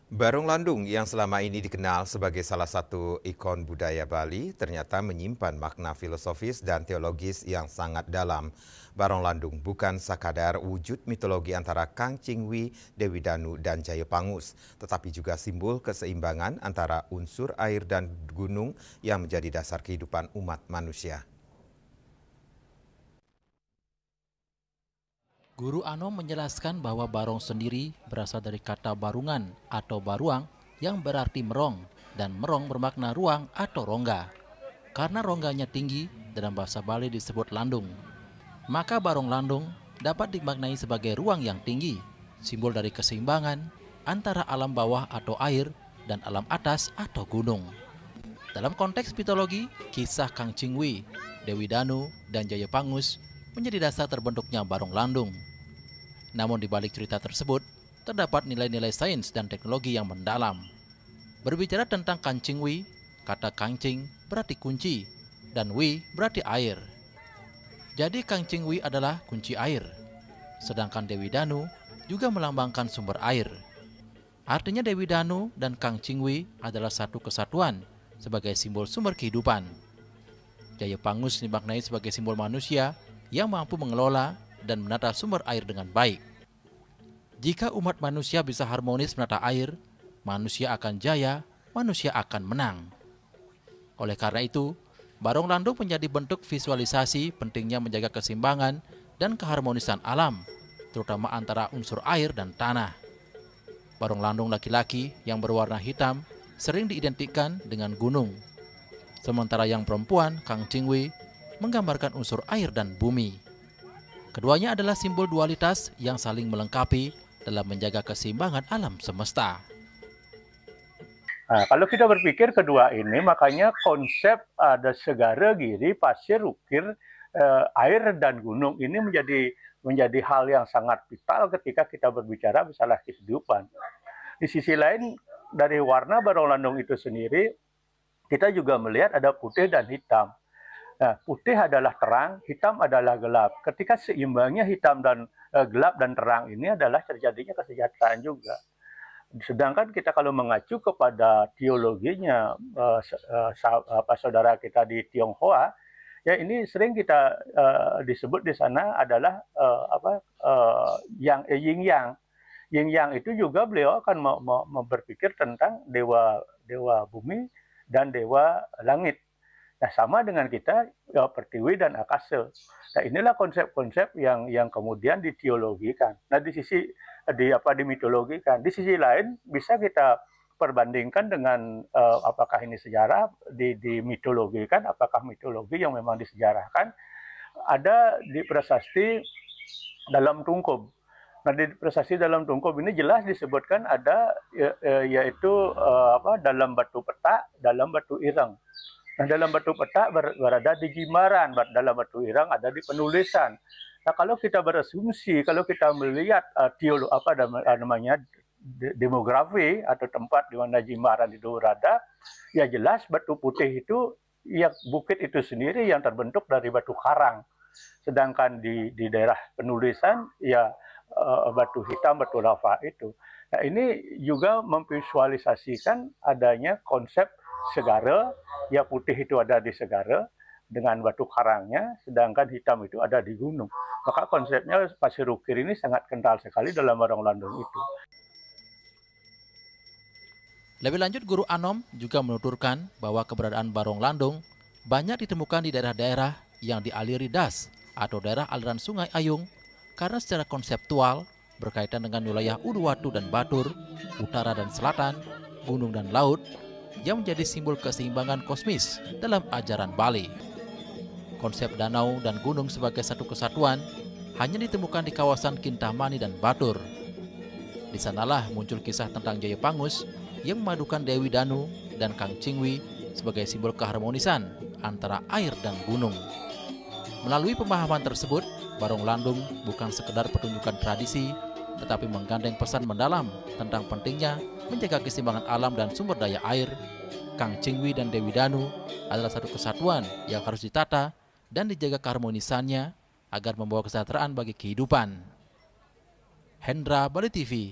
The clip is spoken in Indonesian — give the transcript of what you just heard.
Barong Landung yang selama ini dikenal sebagai salah satu ikon budaya Bali ternyata menyimpan makna filosofis dan teologis yang sangat dalam. Barong Landung bukan sekadar wujud mitologi antara Kang Chingwi, Dewi Danu, dan Jaya Pangus, tetapi juga simbol keseimbangan antara unsur air dan gunung yang menjadi dasar kehidupan umat manusia. Guru Anom menjelaskan bahwa barong sendiri berasal dari kata barungan atau baruang yang berarti merong, dan merong bermakna ruang atau rongga. Karena rongganya tinggi, dalam bahasa Bali disebut landung. Maka barong landung dapat dimaknai sebagai ruang yang tinggi, simbol dari keseimbangan antara alam bawah atau air dan alam atas atau gunung. Dalam konteks mitologi, kisah Kang Chingwi, Dewi Danu, dan Jaya Pangus menjadi dasar terbentuknya barong landung. Namun di balik cerita tersebut, terdapat nilai-nilai sains dan teknologi yang mendalam. Berbicara tentang Kang Chingwi, kata kancing berarti kunci, dan wi berarti air. Jadi Kang Chingwi adalah kunci air, sedangkan Dewi Danu juga melambangkan sumber air. Artinya Dewi Danu dan Kang Chingwi adalah satu kesatuan sebagai simbol sumber kehidupan. Jaya Pangus dimaknai sebagai simbol manusia yang mampu mengelola dan menata sumber air dengan baik. Jika umat manusia bisa harmonis menata air, manusia akan jaya, manusia akan menang. Oleh karena itu, barong landung menjadi bentuk visualisasi pentingnya menjaga keseimbangan dan keharmonisan alam, terutama antara unsur air dan tanah. Barong landung laki-laki yang berwarna hitam sering diidentikan dengan gunung, sementara yang perempuan, Kang Chingwi, menggambarkan unsur air dan bumi. Keduanya adalah simbol dualitas yang saling melengkapi dalam menjaga keseimbangan alam semesta. Nah, kalau kita berpikir kedua ini, makanya konsep ada segara, giri, pasir, ukir, air, dan gunung ini menjadi hal yang sangat vital ketika kita berbicara masalah kehidupan. Di sisi lain, dari warna barong landung itu sendiri, kita juga melihat ada putih dan hitam. Nah, putih adalah terang, hitam adalah gelap. Ketika seimbangnya hitam dan gelap dan terang ini adalah terjadinya kesejahteraan juga. Sedangkan kita kalau mengacu kepada teologinya saudara kita di Tionghoa, ya ini sering kita disebut di sana adalah yang yin yang. Yin yang itu juga beliau akan berpikir tentang dewa bumi dan dewa langit. Nah, sama dengan kita, ya, pertiwi dan akasa. Nah, inilah konsep-konsep yang kemudian diteologikan. Nah, dimitologikan. Di sisi lain, bisa kita perbandingkan dengan apakah ini sejarah dimitologikan, apakah mitologi yang memang disejarahkan. Ada di prasasti dalam tungkub. Nah, di prasasti dalam tungkub ini jelas disebutkan ada yaitu dalam batu petak, dalam batu ireng. Nah, dalam batu petak berada di Jimbaran, dalam batu ireng ada di penulisan. Nah, kalau kita berasumsi, kalau kita melihat demografi atau tempat di mana Jimbaran itu berada, ya jelas batu putih itu, ya bukit itu sendiri yang terbentuk dari batu karang. Sedangkan di daerah penulisan, ya batu hitam, batu lava itu. Nah, ini juga memvisualisasikan adanya konsep segara, ya putih itu ada di segara dengan batu karangnya, sedangkan hitam itu ada di gunung. Maka konsepnya pasir ukir ini sangat kental sekali dalam barong landung itu. Lebih lanjut, Guru Anom juga menuturkan bahwa keberadaan barong landung banyak ditemukan di daerah-daerah yang dialiri das atau daerah aliran sungai Ayung, karena secara konseptual berkaitan dengan wilayah Uluwatu dan Batur, utara dan selatan, gunung dan laut, yang menjadi simbol keseimbangan kosmis dalam ajaran Bali. Konsep danau dan gunung sebagai satu kesatuan hanya ditemukan di kawasan Kintamani dan Batur. Di sanalah muncul kisah tentang Jaya Pangus yang memadukan Dewi Danu dan Kang Chingwi sebagai simbol keharmonisan antara air dan gunung. Melalui pemahaman tersebut, barong landung bukan sekedar pertunjukan tradisi, tetapi menggandeng pesan mendalam tentang pentingnya menjaga keseimbangan alam dan sumber daya air. Kang Chingwi dan Dewi Danu adalah satu kesatuan yang harus ditata dan dijaga keharmonisannya agar membawa kesejahteraan bagi kehidupan. Hendra, Bali TV.